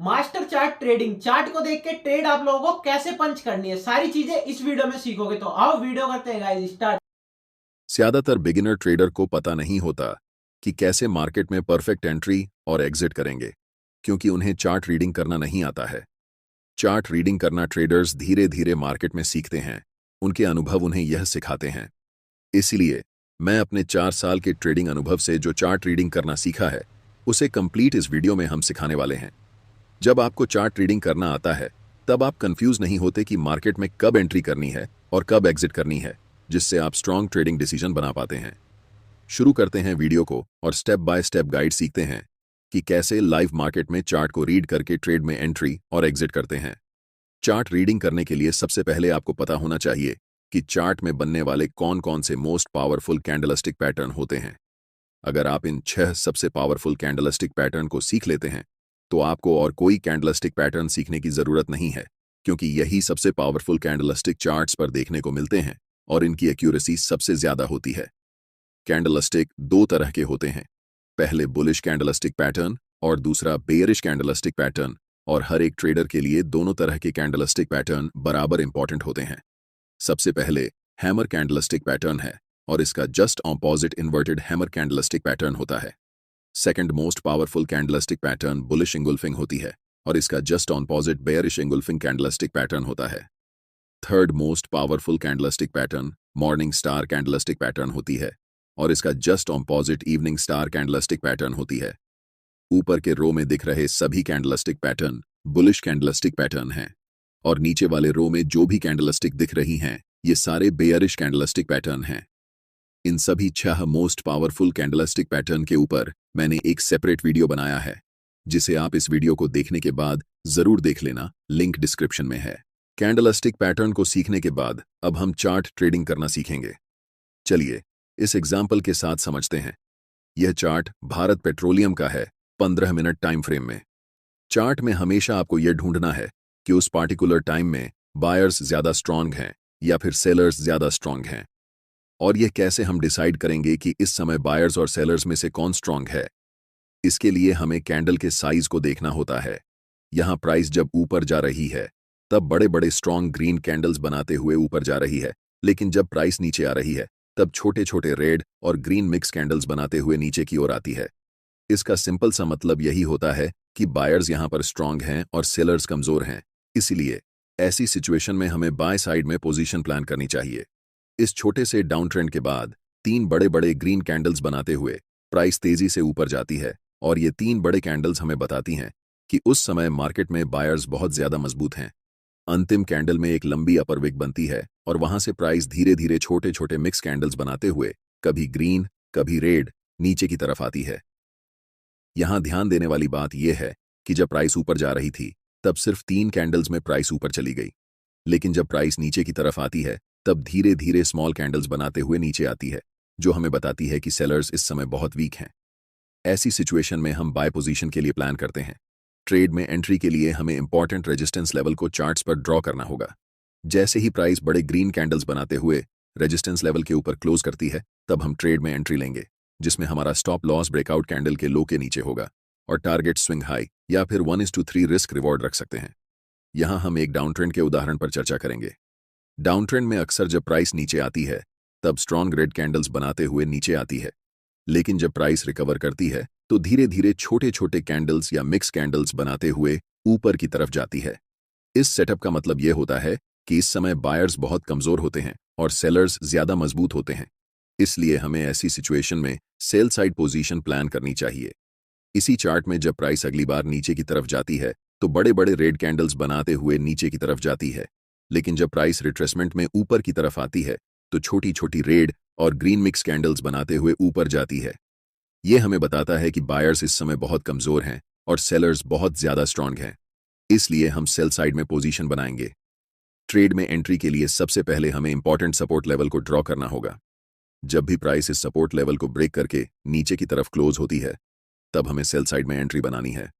Master chart trading, chart को देख के ट्रेड आप लोगों को कैसे पंच करनी है, सारी चीजें इस वीडियो में सीखोगे। तो आओ वीडियो करते हैं गाइस, स्टार्ट। ज्यादातर बिगिनर ट्रेडर को पता नहीं होता कि कैसे मार्केट में परफेक्ट एंट्री और एग्जिट करेंगे, क्योंकि उन्हें चार्ट रीडिंग करना नहीं आता है। चार्ट रीडिंग करना ट्रेडर्स धीरे धीरे मार्केट में सीखते हैं, उनके अनुभव उन्हें यह सिखाते हैं। इसलिए मैं अपने 4 साल के ट्रेडिंग अनुभव से जो चार्ट रीडिंग करना सीखा है, उसे कंप्लीट इस वीडियो में हम सिखाने वाले हैं। जब आपको चार्ट रीडिंग करना आता है, तब आप कंफ्यूज नहीं होते कि मार्केट में कब एंट्री करनी है और कब एग्जिट करनी है, जिससे आप स्ट्रॉन्ग ट्रेडिंग डिसीजन बना पाते हैं। शुरू करते हैं वीडियो को और स्टेप बाय स्टेप गाइड सीखते हैं कि कैसे लाइव मार्केट में चार्ट को रीड करके ट्रेड में एंट्री और एग्जिट करते हैं। चार्ट रीडिंग करने के लिए सबसे पहले आपको पता होना चाहिए कि चार्ट में बनने वाले कौन कौन से मोस्ट पावरफुल कैंडलस्टिक पैटर्न होते हैं। अगर आप इन 6 सबसे पावरफुल कैंडलस्टिक पैटर्न को सीख लेते हैं, तो आपको और कोई कैंडलस्टिक पैटर्न सीखने की जरूरत नहीं है, क्योंकि यही सबसे पावरफुल कैंडलस्टिक चार्ट्स पर देखने को मिलते हैं और इनकी एक्यूरेसी सबसे ज्यादा होती है। कैंडलस्टिक 2 तरह के होते हैं, पहले बुलिश कैंडलस्टिक पैटर्न और दूसरा बेयरिश कैंडलस्टिक पैटर्न, और हर एक ट्रेडर के लिए दोनों तरह के कैंडलस्टिक पैटर्न बराबर इंपॉर्टेंट होते हैं। सबसे पहले हैमर कैंडलस्टिक पैटर्न है और इसका just opposite inverted hammer candlestick pattern होता है। Second most powerful candlestick pattern bullish engulfing होती है और इसका just opposite bearish engulfing candlestick pattern होता है। Third most powerful candlestick pattern morning star candlestick pattern होती है और इसका just opposite evening star candlestick pattern होती है। ऊपर के रो में दिख रहे सभी candlestick pattern bullish candlestick pattern हैं और नीचे वाले रो में जो भी कैंडलस्टिक दिख रही हैं, ये सारे बेयरिश कैंडलस्टिक पैटर्न हैं। इन सभी 6 मोस्ट पावरफुल कैंडलस्टिक पैटर्न के ऊपर मैंने एक सेपरेट वीडियो बनाया है, जिसे आप इस वीडियो को देखने के बाद जरूर देख लेना, लिंक डिस्क्रिप्शन में है। कैंडलस्टिक पैटर्न को सीखने के बाद अब हम चार्ट ट्रेडिंग करना सीखेंगे। चलिए इस एग्जाम्पल के साथ समझते हैं। यह चार्ट भारत पेट्रोलियम का है, 15 मिनट टाइम फ्रेम में। चार्ट में हमेशा आपको यह ढूंढना है कि उस पार्टिकुलर टाइम में बायर्स ज्यादा स्ट्रांग हैं या फिर सेलर्स ज्यादा स्ट्रांग हैं। और यह कैसे हम डिसाइड करेंगे कि इस समय बायर्स और सेलर्स में से कौन स्ट्रांग है? इसके लिए हमें कैंडल के साइज को देखना होता है। यहां प्राइस जब ऊपर जा रही है, तब बड़े बड़े स्ट्रांग ग्रीन कैंडल्स बनाते हुए ऊपर जा रही है, लेकिन जब प्राइस नीचे आ रही है, तब छोटे छोटे रेड और ग्रीन मिक्स कैंडल्स बनाते हुए नीचे की ओर आती है। इसका सिंपल सा मतलब यही होता है कि बायर्स यहां पर स्ट्रांग हैं और सेलर्स कमजोर हैं। इसलिए ऐसी सिचुएशन में हमें बाय साइड में पोजीशन प्लान करनी चाहिए। इस छोटे से डाउन ट्रेंड के बाद 3 बड़े बड़े ग्रीन कैंडल्स बनाते हुए प्राइस तेजी से ऊपर जाती है और ये 3 बड़े कैंडल्स हमें बताती हैं कि उस समय मार्केट में बायर्स बहुत ज्यादा मजबूत हैं। अंतिम कैंडल में एक लंबी अपर विक बनती है और वहां से प्राइस धीरे धीरे छोटे छोटे मिक्स कैंडल्स बनाते हुए कभी ग्रीन कभी रेड नीचे की तरफ आती है। यहां ध्यान देने वाली बात यह है कि जब प्राइस ऊपर जा रही थी, तब सिर्फ 3 कैंडल्स में प्राइस ऊपर चली गई, लेकिन जब प्राइस नीचे की तरफ आती है, तब धीरे धीरे स्मॉल कैंडल्स बनाते हुए नीचे आती है, जो हमें बताती है कि सेलर्स इस समय बहुत वीक हैं। ऐसी सिचुएशन में हम बाय पोजीशन के लिए प्लान करते हैं। ट्रेड में एंट्री के लिए हमें इंपॉर्टेंट रेजिस्टेंस लेवल को चार्ट्स पर ड्रॉ करना होगा। जैसे ही प्राइस बड़े ग्रीन कैंडल्स बनाते हुए रेजिस्टेंस लेवल के ऊपर क्लोज करती है, तब हम ट्रेड में एंट्री लेंगे, जिसमें हमारा स्टॉप लॉस ब्रेकआउट कैंडल के लो के नीचे होगा और टारगेट स्विंग हाई या फिर 1:3 रिस्क रिवॉर्ड रख सकते हैं। यहां हम एक डाउन ट्रेंड के उदाहरण पर चर्चा करेंगे। डाउन ट्रेंड में अक्सर जब प्राइस नीचे आती है, तब स्ट्रॉन्ग रेड कैंडल्स बनाते हुए नीचे आती है, लेकिन जब प्राइस रिकवर करती है, तो धीरे धीरे छोटे छोटे कैंडल्स या मिक्स कैंडल्स बनाते हुए ऊपर की तरफ जाती है। इस सेटअप का मतलब यह होता है कि इस समय बायर्स बहुत कमजोर होते हैं और सेलर्स ज्यादा मजबूत होते हैं। इसलिए हमें ऐसी सिचुएशन में सेल साइड पोजीशन प्लान करनी चाहिए। इसी चार्ट में जब प्राइस अगली बार नीचे की तरफ जाती है, तो बड़े बड़े रेड कैंडल्स बनाते हुए नीचे की तरफ जाती है, लेकिन जब प्राइस रिट्रेसमेंट में ऊपर की तरफ आती है, तो छोटी छोटी रेड और ग्रीन मिक्स कैंडल्स बनाते हुए ऊपर जाती है। यह हमें बताता है कि बायर्स इस समय बहुत कमजोर हैं और सेलर्स बहुत ज्यादा स्ट्रांग हैं। इसलिए हम सेल साइड में पोजीशन बनाएंगे। ट्रेड में एंट्री के लिए सबसे पहले हमें इंपॉर्टेंट सपोर्ट लेवल को ड्रॉ करना होगा। जब भी प्राइस इस सपोर्ट लेवल को ब्रेक करके नीचे की तरफ क्लोज होती है, तब हमें सेल साइड में एंट्री बनानी है।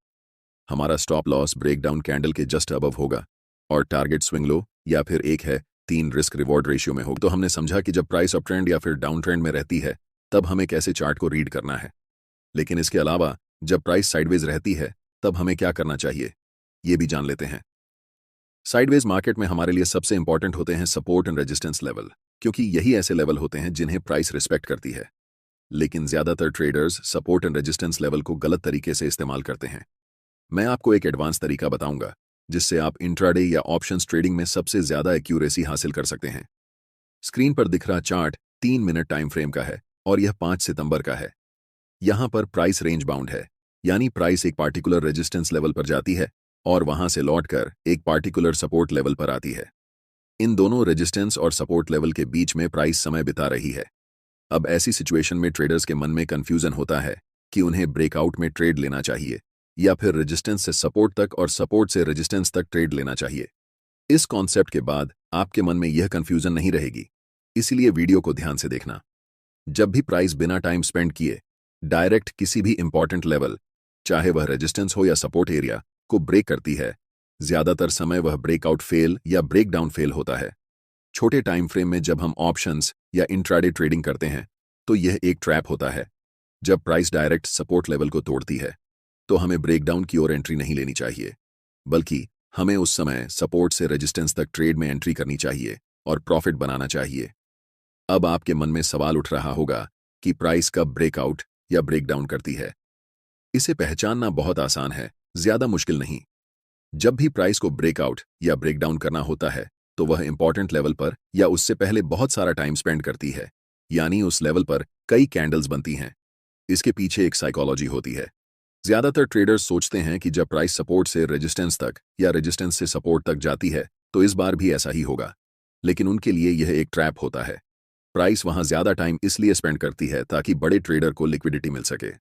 हमारा स्टॉप लॉस ब्रेकडाउन कैंडल के जस्ट अबव होगा और टारगेट स्विंग लो या फिर 1:3 रिस्क रिवॉर्ड रेशियो में होगा। तो हमने समझा कि जब प्राइस अप ट्रेंड या फिर डाउन ट्रेंड में रहती है, तब हमें कैसे चार्ट को रीड करना है। लेकिन इसके अलावा जब प्राइस साइडवेज रहती है, तब हमें क्या करना चाहिए? ये भी जान लेते हैं। साइडवेज मार्केट में हमारे लिए सबसे इंपॉर्टेंट होते हैं सपोर्ट एंड रेजिस्टेंस लेवल, क्योंकि यही ऐसे लेवल होते हैं जिन्हें प्राइस रिस्पेक्ट करती है। लेकिन ज्यादातर traders support and resistance level को गलत तरीके से इस्तेमाल करते हैं। मैं आपको एक एडवांस तरीका बताऊंगा जिससे आप इंट्राडे या ऑप्शंस ट्रेडिंग में सबसे ज्यादा एक्यूरेसी हासिल कर सकते हैं। स्क्रीन पर दिख रहा चार्ट 3 मिनट टाइम फ्रेम का है और यह 5 सितंबर का है। यहां पर प्राइस रेंज बाउंड है, यानी प्राइस एक पार्टिकुलर रेजिस्टेंस लेवल पर जाती है और वहां से लौटकर एक पार्टिकुलर सपोर्ट लेवल पर आती है। इन दोनों रेजिस्टेंस और सपोर्ट लेवल के बीच में प्राइस समय बिता रही है। अब ऐसी सिचुएशन में ट्रेडर्स के मन में कंफ्यूजन होता है कि उन्हें ब्रेकआउट में ट्रेड लेना चाहिए या फिर रेजिस्टेंस से सपोर्ट तक और सपोर्ट से रेजिस्टेंस तक ट्रेड लेना चाहिए। इस कॉन्सेप्ट के बाद आपके मन में यह कंफ्यूजन नहीं रहेगी, इसलिए वीडियो को ध्यान से देखना। जब भी प्राइस बिना टाइम स्पेंड किए डायरेक्ट किसी भी इंपॉर्टेंट लेवल, चाहे वह रेजिस्टेंस हो या सपोर्ट एरिया, को ब्रेक करती है, ज्यादातर समय वह ब्रेकआउट फेल या ब्रेकडाउन फेल होता है। छोटे टाइम फ्रेम में जब हम ऑप्शंस या इंट्राडे ट्रेडिंग करते हैं तो यह एक ट्रैप होता है। जब प्राइस डायरेक्ट सपोर्ट लेवल को तोड़ती है तो हमें ब्रेकडाउन की ओर एंट्री नहीं लेनी चाहिए, बल्कि हमें उस समय सपोर्ट से रेजिस्टेंस तक ट्रेड में एंट्री करनी चाहिए और प्रॉफिट बनाना चाहिए। अब आपके मन में सवाल उठ रहा होगा कि प्राइस कब ब्रेकआउट या ब्रेकडाउन करती है। इसे पहचानना बहुत आसान है, ज्यादा मुश्किल नहीं। जब भी प्राइस को ब्रेकआउट या ब्रेकडाउन करना होता है तो वह इंपॉर्टेंट लेवल पर या उससे पहले बहुत सारा टाइम स्पेंड करती है, यानी उस लेवल पर कई कैंडल्स बनती हैं। इसके पीछे एक साइकोलॉजी होती है। ज्यादातर ट्रेडर्स सोचते हैं कि जब प्राइस सपोर्ट से रेजिस्टेंस तक या रेजिस्टेंस से सपोर्ट तक जाती है तो इस बार भी ऐसा ही होगा, लेकिन उनके लिए यह एक ट्रैप होता है। प्राइस वहां ज्यादा टाइम इसलिए स्पेंड करती है ताकि बड़े ट्रेडर को लिक्विडिटी मिल सके।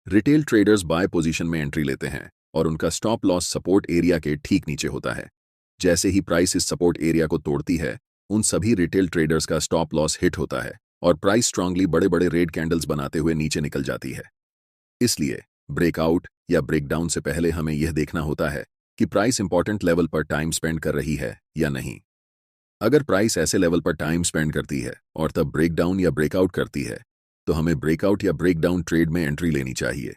रिटेल ट्रेडर्स बाय पोजीशन में एंट्री लेते हैं और उनका स्टॉप लॉस सपोर्ट एरिया के ठीक नीचे होता है। जैसे ही प्राइस इस सपोर्ट एरिया को तोड़ती है, उन सभी रिटेल ट्रेडर्स का स्टॉप लॉस हिट होता है और प्राइस स्ट्रांगली बड़े बड़े रेड कैंडल्स बनाते हुए नीचे निकल जाती है। इसलिए ब्रेकआउट या ब्रेकडाउन से पहले हमें यह देखना होता है कि प्राइस इंपॉर्टेंट लेवल पर टाइम स्पेंड कर रही है या नहीं। अगर प्राइस ऐसे लेवल पर टाइम स्पेंड करती है और तब ब्रेकडाउन या ब्रेकआउट करती है तो हमें ब्रेकआउट या ब्रेकडाउन ट्रेड में एंट्री लेनी चाहिए।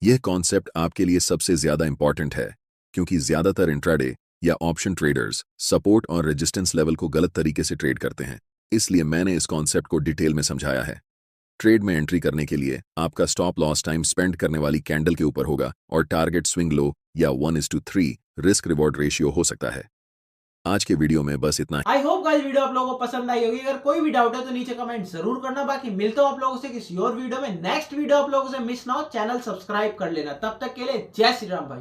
यह कॉन्सेप्ट आपके लिए सबसे ज्यादा इंपॉर्टेंट है, क्योंकि ज्यादातर इंट्राडे या ऑप्शन ट्रेडर्स सपोर्ट और रेजिस्टेंस लेवल को गलत तरीके से ट्रेड करते हैं, इसलिए मैंने इस कॉन्सेप्ट को डिटेल में समझाया है। ट्रेड में एंट्री करने के लिए आपका स्टॉप लॉस टाइम स्पेंड करने वाली कैंडल के ऊपर होगा और टारगेट स्विंग लो या 1:3 रिस्क रिवॉर्ड रेशियो हो सकता है। आज के वीडियो में बस इतना। आई होप गाइस वीडियो आप लोगों को पसंद आई होगी। अगर कोई भी डाउट है तो नीचे कमेंट जरूर करना। बाकी मिलता हूं आप लोगों से किसी और वीडियो में। नेक्स्ट वीडियो आप लोगों से मिस ना हो, चैनल सब्सक्राइब कर लेना। तब तक के लिए जय श्री राम भाई।